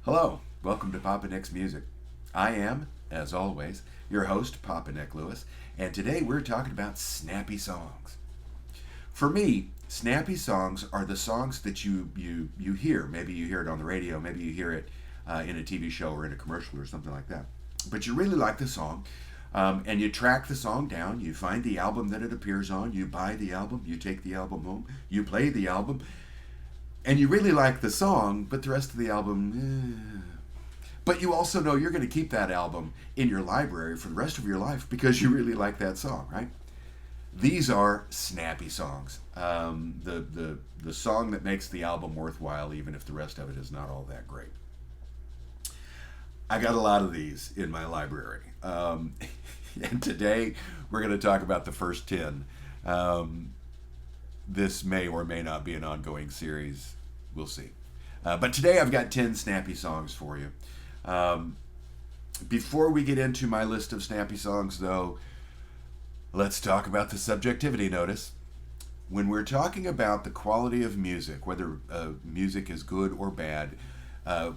Hello, welcome to Papa Nick's Music. I am, as always, your host, Papa Nick Lewis, and today we're talking about snappy songs. For me, snappy songs are the songs that you hear. Maybe you hear it on the radio, maybe you hear it in a TV show or in a commercial or something like that. But you really like the song, and you track the song down, you find the album that it appears on, you buy the album, you take the album home, you play the album, and you really like the song, but the rest of the album, but you also know you're going to keep that album in your library for the rest of your life because you really like that song, right? These are snappy songs. The song that makes the album worthwhile, even if the rest of it is not all that great. I got a lot of these in my library, and today we're going to talk about the first 10. This may or may not be an ongoing series. We'll see. But today I've got 10 snappy songs for you. Before we get into my list of snappy songs, though, let's talk about the subjectivity notice. When we're talking about the quality of music, whether music is good or bad,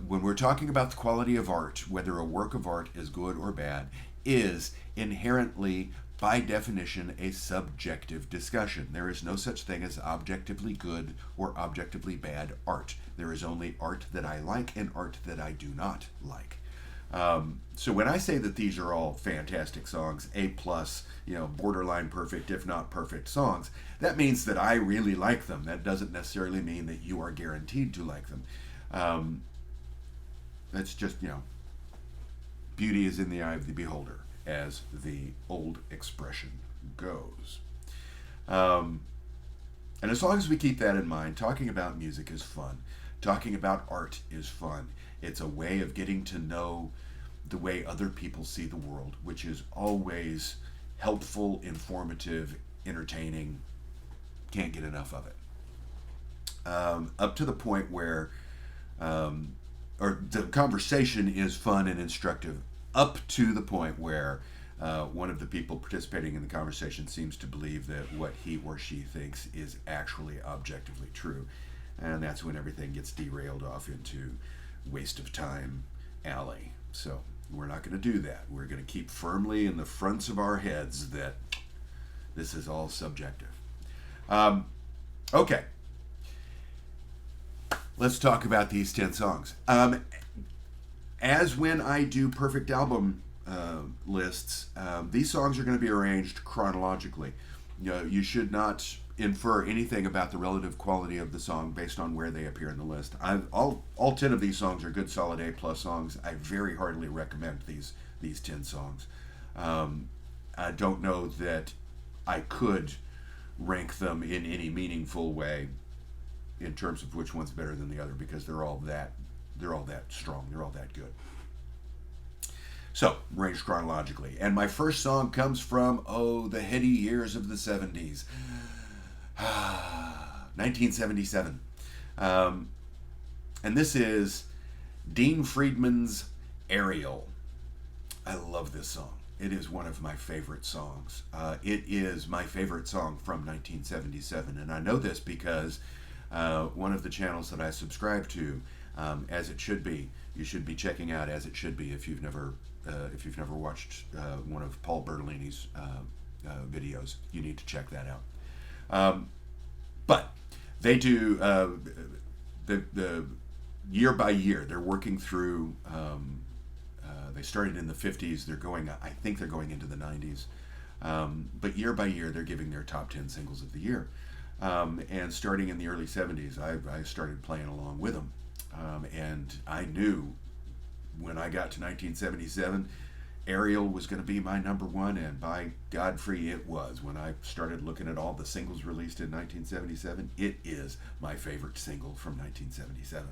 when we're talking about the quality of art, whether a work of art is good or bad, is inherently, by definition, a subjective discussion. There is no such thing as objectively good or objectively bad art. There is only art that I like and art that I do not like. So when I say that these are all fantastic songs, A plus, borderline perfect, if not perfect songs, that means that I really like them. That doesn't necessarily mean that you are guaranteed to like them. That's just, beauty is in the eye of the beholder, as the old expression goes. And as long as we keep that in mind, talking about music is fun. Talking about art is fun. It's a way of getting to know the way other people see the world, which is always helpful, informative, entertaining. Can't get enough of it. Up to the point where, or the conversation is fun and instructive, up to the point where one of the people participating in the conversation seems to believe that what he or she thinks is actually objectively true. And that's when everything gets derailed off into waste of time alley. So we're not going to do that. We're going to keep firmly in the fronts of our heads that this is all subjective. Okay. Let's talk about these 10 songs. As when I do perfect album lists, these songs are going to be arranged chronologically. You should not infer anything about the relative quality of the song based on where they appear in the list. All 10 of these songs are good, solid A plus songs. I very heartily recommend these 10 songs. I don't know that I could rank them in any meaningful way in terms of which one's better than the other because they're all that strong, they're all that good. So, arranged chronologically. And my first song comes from, the heady years of the 70s. 1977. And this is Dean Friedman's Ariel. I love this song. It is one of my favorite songs. It is my favorite song from 1977. And I know this because one of the channels that I subscribe to, As It Should Be, you should be checking out As It Should Be if you've never watched one of Paul Bertolini's videos. You need to check that out. But they do the year by year. They're working through. They started in the 50s. I think they're going into the 90s. But year by year, they're giving their top 10 singles of the year. And starting in the early 70s, I started playing along with them. And I knew when I got to 1977, Ariel was going to be my number one, and by Godfrey it was. When I started looking at all the singles released in 1977, it is my favorite single from 1977.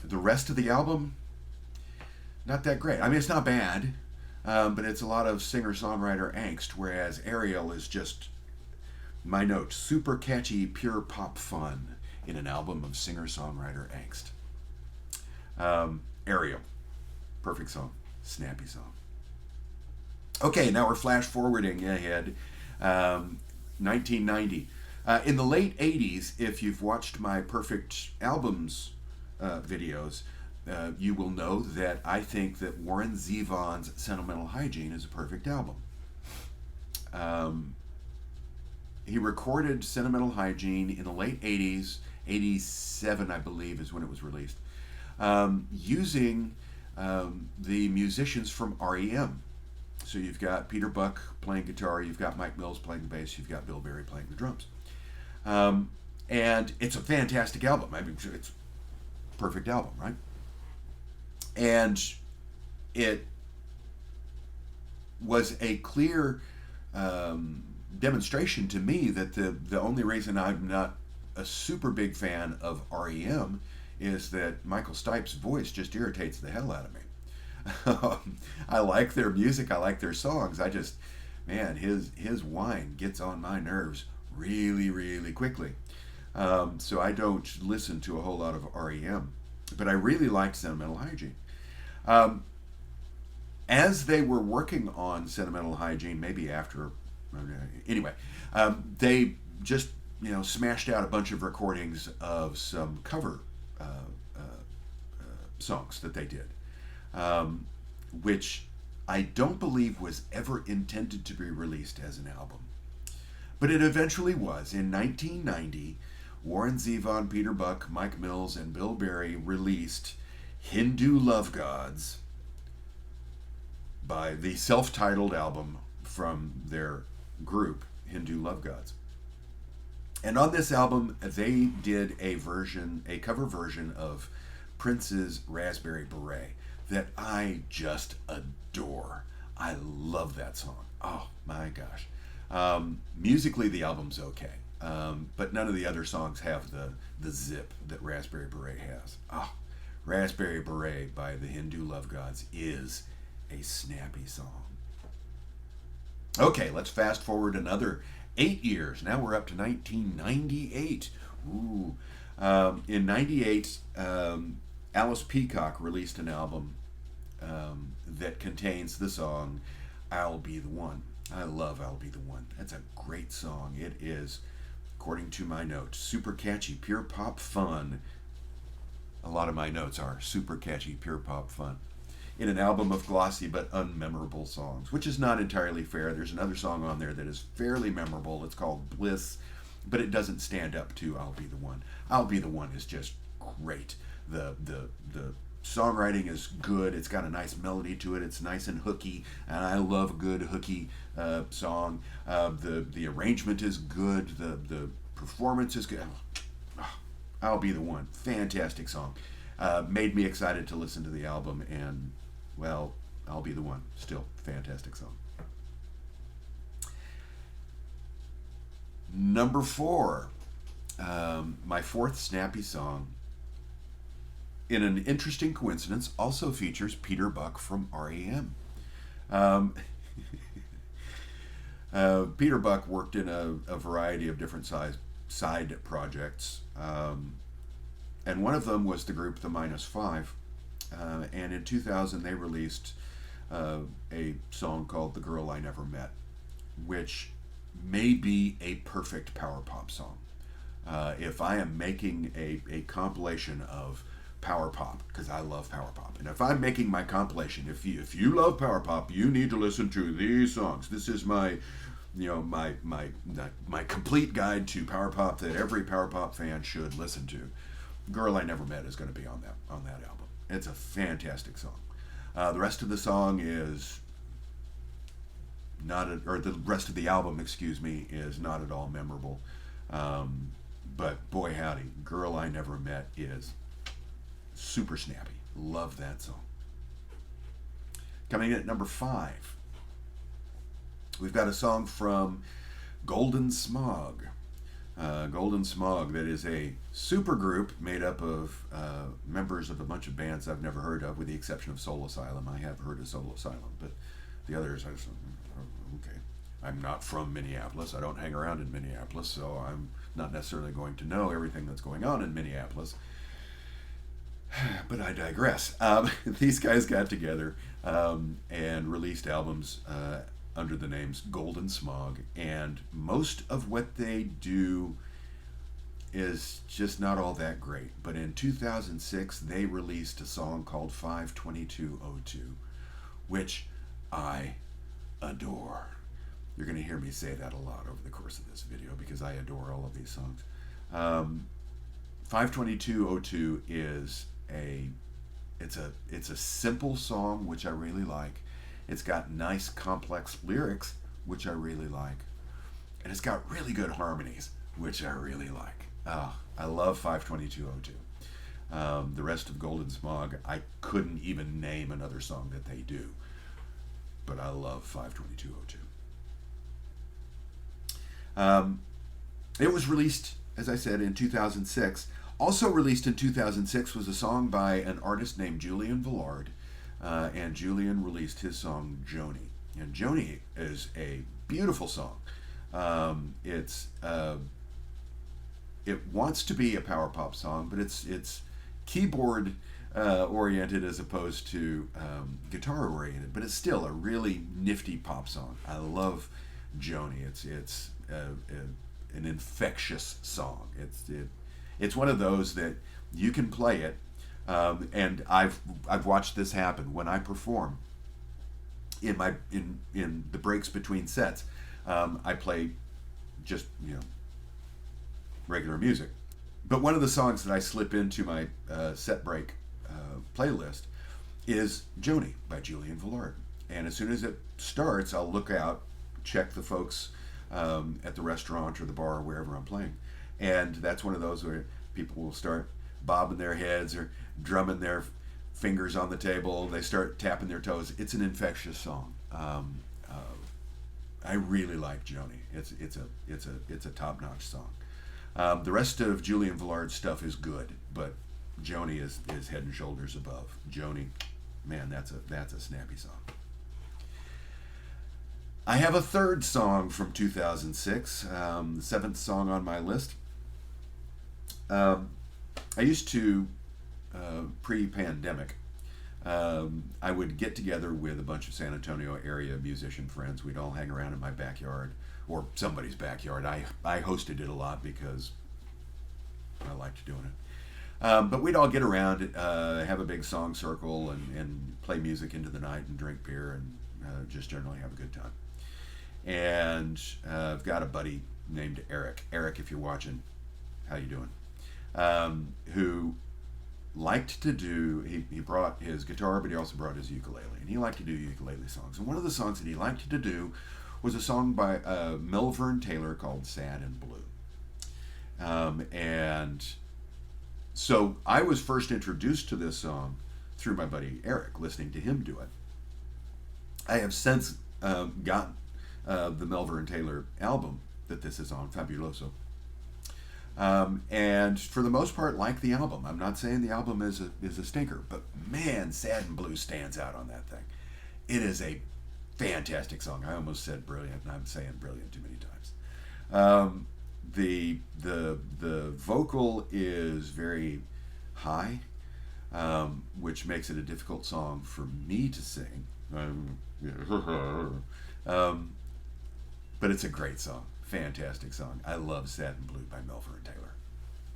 The rest of the album, not that great. I mean, it's not bad, but it's a lot of singer-songwriter angst, whereas Ariel is just, my note, super catchy, pure pop fun in an album of singer-songwriter angst. Ariel, perfect song. Snappy song. Okay, now we're flash forwarding ahead. 1990. In the late 80s, if you've watched my perfect albums videos, you will know that I think that Warren Zevon's Sentimental Hygiene is a perfect album. Um, he recorded Sentimental Hygiene in the late 80s, 87, I believe, is when it was released, using the musicians from REM. So you've got Peter Buck playing guitar, you've got Mike Mills playing the bass, you've got Bill Berry playing the drums. Um, and it's a fantastic album. I mean, it's a perfect album, right? And it was a clear demonstration to me that the only reason I'm not a super big fan of REM is that Michael Stipe's voice just irritates the hell out of me. I like their music, I like their songs. I just, man, his whine gets on my nerves really, really quickly. So I don't listen to a whole lot of REM, but I really liked Sentimental Hygiene. Um, as they were working on Sentimental Hygiene, maybe after, anyway, they just smashed out a bunch of recordings of some cover uh, uh, songs that they did, which I don't believe was ever intended to be released as an album. But it eventually was. In 1990, Warren Zevon, Peter Buck, Mike Mills, and Bill Berry released Hindu Love Gods by the self-titled album from their group, Hindu Love Gods. And on this album, they did a cover version of Prince's Raspberry Beret that I just adore. I love that song. Oh my gosh. Musically, the album's okay, but none of the other songs have the zip that Raspberry Beret has. Oh, Raspberry Beret by the Hindu Love Gods is a snappy song. Okay, let's fast forward another 8 years. Now we're up to 1998. Ooh. In 98, Alice Peacock released an album that contains the song I'll Be the One. I love I'll Be the One. That's a great song. It is, according to my notes, super catchy, pure pop fun. A lot of my notes are super catchy, pure pop fun. In an album of glossy but unmemorable songs, which is not entirely fair. There's another song on there that is fairly memorable. It's called Bliss, but it doesn't stand up to I'll Be the One. I'll Be the One is just great. The songwriting is good. It's got a nice melody to it. It's nice and hooky, and I love a good hooky song. The arrangement is good. The performance is good. I'll Be the One. Fantastic song. Made me excited to listen to the album, and well, I'll Be the One. Still fantastic song. Number 4, my fourth Snappy song, in an interesting coincidence, also features Peter Buck from REM. Peter Buck worked in a variety of different side projects, and one of them was the group The Minus Five. And in 2000, they released a song called The Girl I Never Met, which may be a perfect power pop song. If I am making a compilation of power pop, because I love power pop, and if I'm making my compilation, if you love power pop, you need to listen to these songs. This is my complete guide to power pop that every power pop fan should listen to. Girl I Never Met is going to be on that album. It's a fantastic song. The rest of the song is the rest of the album, excuse me, is not at all memorable. But boy howdy, Girl I Never Met is super snappy. Love that song. Coming in at number 5, we've got a song from Golden Smog. Golden Smog, that is a super group made up of members of a bunch of bands I've never heard of, with the exception of Soul Asylum. I have heard of Soul Asylum, but the others, okay. I'm not from Minneapolis. I don't hang around in Minneapolis, so I'm not necessarily going to know everything that's going on in Minneapolis. But I digress. These guys got together and released albums under the names Golden Smog, and most of what they do is just not all that great. But in 2006, they released a song called 52202, which I adore. You're going to hear me say that a lot over the course of this video because I adore all of these songs. 52202 is it's a simple song which I really like. It's got nice complex lyrics which I really like, and it's got really good harmonies which I really like. I love 52202. The rest of Golden Smog, I couldn't even name another song that they do, but I love 52202. It was released, as I said, in 2006. Also released in 2006 was a song by an artist named Julian Villard, and Julian released his song Joni. And Joni is a beautiful song. It wants to be a power pop song, but it's keyboard oriented as opposed to guitar oriented. But it's still a really nifty pop song. I love Joni. It's an infectious song. It's one of those that you can play it, and I've watched this happen when I perform. In the breaks between sets, I play just regular music. But one of the songs that I slip into my set break playlist is Joni by Julian Villard. And as soon as it starts, I'll look out, check the folks at the restaurant or the bar or wherever I'm playing. And that's one of those where people will start bobbing their heads or drumming their fingers on the table. They start tapping their toes. It's an infectious song. I really like Joni. It's a top-notch song. The rest of Julian Villard's stuff is good, but Joni is head and shoulders above. Joni, man, that's a snappy song. I have a third song from 2006, the seventh song on my list. I used to, pre-pandemic, I would get together with a bunch of San Antonio area musician friends. We'd all hang around in my backyard, or somebody's backyard. I hosted it a lot because I liked doing it. But we'd all get around, have a big song circle, and play music into the night and drink beer and just generally have a good time. And I've got a buddy named Eric. Eric, if you're watching, how you doing? Who liked to do, he brought his guitar, but he also brought his ukulele. And he liked to do ukulele songs. And one of the songs that he liked to do was a song by Melvern Taylor called Sad and Blue. And so I was first introduced to this song through my buddy Eric, listening to him do it. I have since gotten the Melvern Taylor album that this is on, Fabuloso. And for the most part, like the album. I'm not saying the album is a stinker, but man, Sad and Blue stands out on that thing. It is a fantastic song. I almost said brilliant, and I'm saying brilliant too many times. The vocal is very high, which makes it a difficult song for me to sing. But it's a great song. Fantastic song. I love Sad and Blue by Melvern Taylor.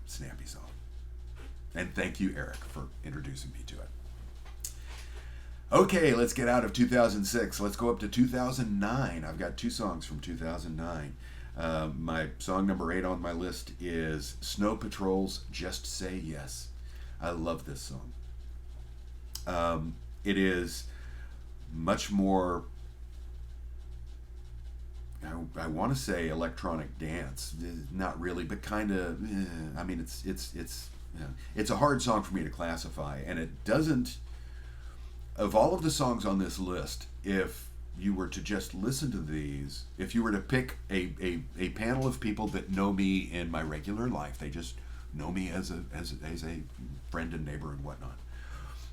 Snappy song. And thank you, Eric, for introducing me to it. Okay, let's get out of 2006. Let's go up to 2009. I've got two songs from 2009. My song number 8 on my list is Snow Patrol's Just Say Yes. I love this song. It is much more, I want to say electronic dance, not really, but kind of. I mean, it's a hard song for me to classify, and it doesn't. Of all of the songs on this list, if you were to just listen to these, if you were to pick a panel of people that know me in my regular life, they just know me as a friend and neighbor and whatnot.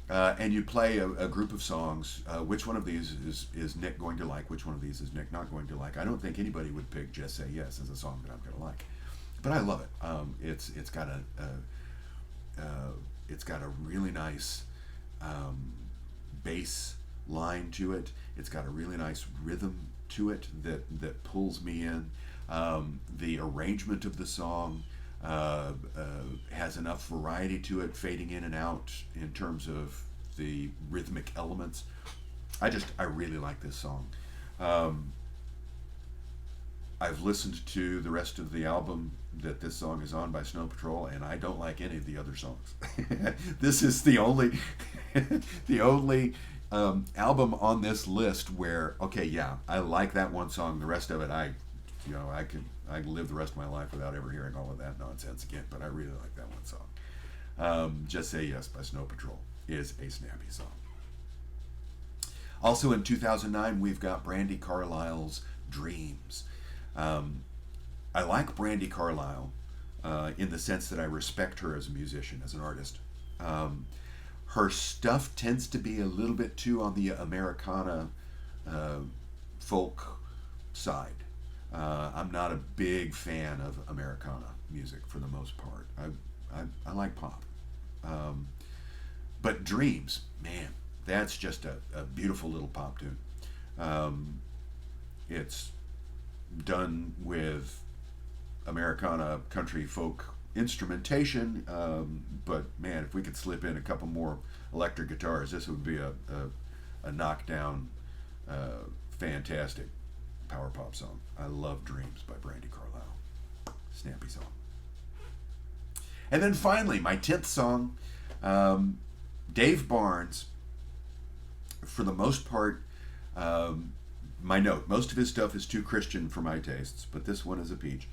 And you play a group of songs. Which one of these is Nick going to like? Which one of these is Nick not going to like? I don't think anybody would pick Just Say Yes as a song that I'm going to like, but I love it. It's got a really nice bass line to it. It's got a really nice rhythm to it that pulls me in. The arrangement of the song has enough variety to it, fading in and out in terms of the rhythmic elements. I really like this song. Um, I've listened to the rest of the album that this song is on by Snow Patrol, and I don't like any of the other songs. This is the only, the only album on this list where, okay, yeah, I like that one song. The rest of it, I can live the rest of my life without ever hearing all of that nonsense again. But I really like that one song. Just Say Yes by Snow Patrol is a snappy song. Also in 2009, we've got Brandi Carlile's Dreams. I like Brandi Carlile in the sense that I respect her as a musician, as an artist. Her stuff tends to be a little bit too on the Americana folk side. I'm not a big fan of Americana music for the most part. I like pop. But Dreams, man, that's just a beautiful little pop tune. It's done with Americana country folk instrumentation, but man, if we could slip in a couple more electric guitars, this would be a knockdown, fantastic power pop song. I love Dreams by Brandi Carlile. Snappy song. And then finally, my 10th song, Dave Barnes. For the most part, my note, most of his stuff is too Christian for my tastes, but this one is a peach.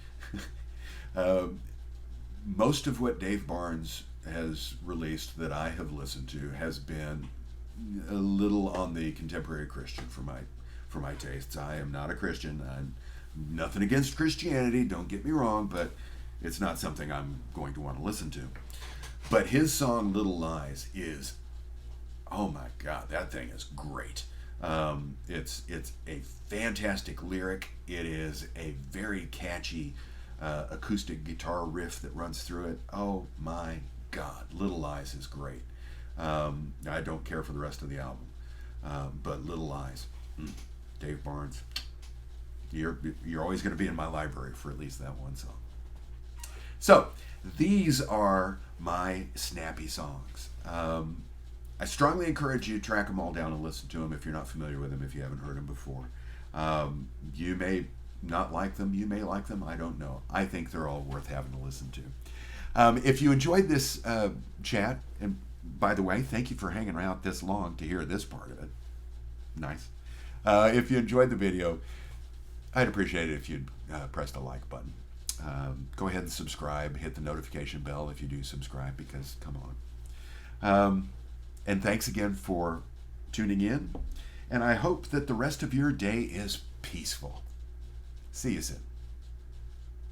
Most of what Dave Barnes has released that I have listened to has been a little on the contemporary Christian for my tastes. I am not a Christian. I'm nothing against Christianity, don't get me wrong, but it's not something I'm going to want to listen to. But his song Little Lies is, oh my God, that thing is great. It's a fantastic lyric. It is a very catchy acoustic guitar riff that runs through it. Oh my God, Little Lies is great. I don't care for the rest of the album, but Little Lies, Dave Barnes, you're always going to be in my library for at least that one song. So these are my snappy songs. I strongly encourage you to track them all down and listen to them if you're not familiar with them, if you haven't heard them before. You may not like them, you may like them, I don't know. I think they're all worth having to listen to. If you enjoyed this chat, and by the way, thank you for hanging around this long to hear this part of it. Nice. If you enjoyed the video, I'd appreciate it if you'd press the like button. Go ahead and subscribe, hit the notification bell if you do subscribe, because come on. And thanks again for tuning in. And I hope that the rest of your day is peaceful. See you soon.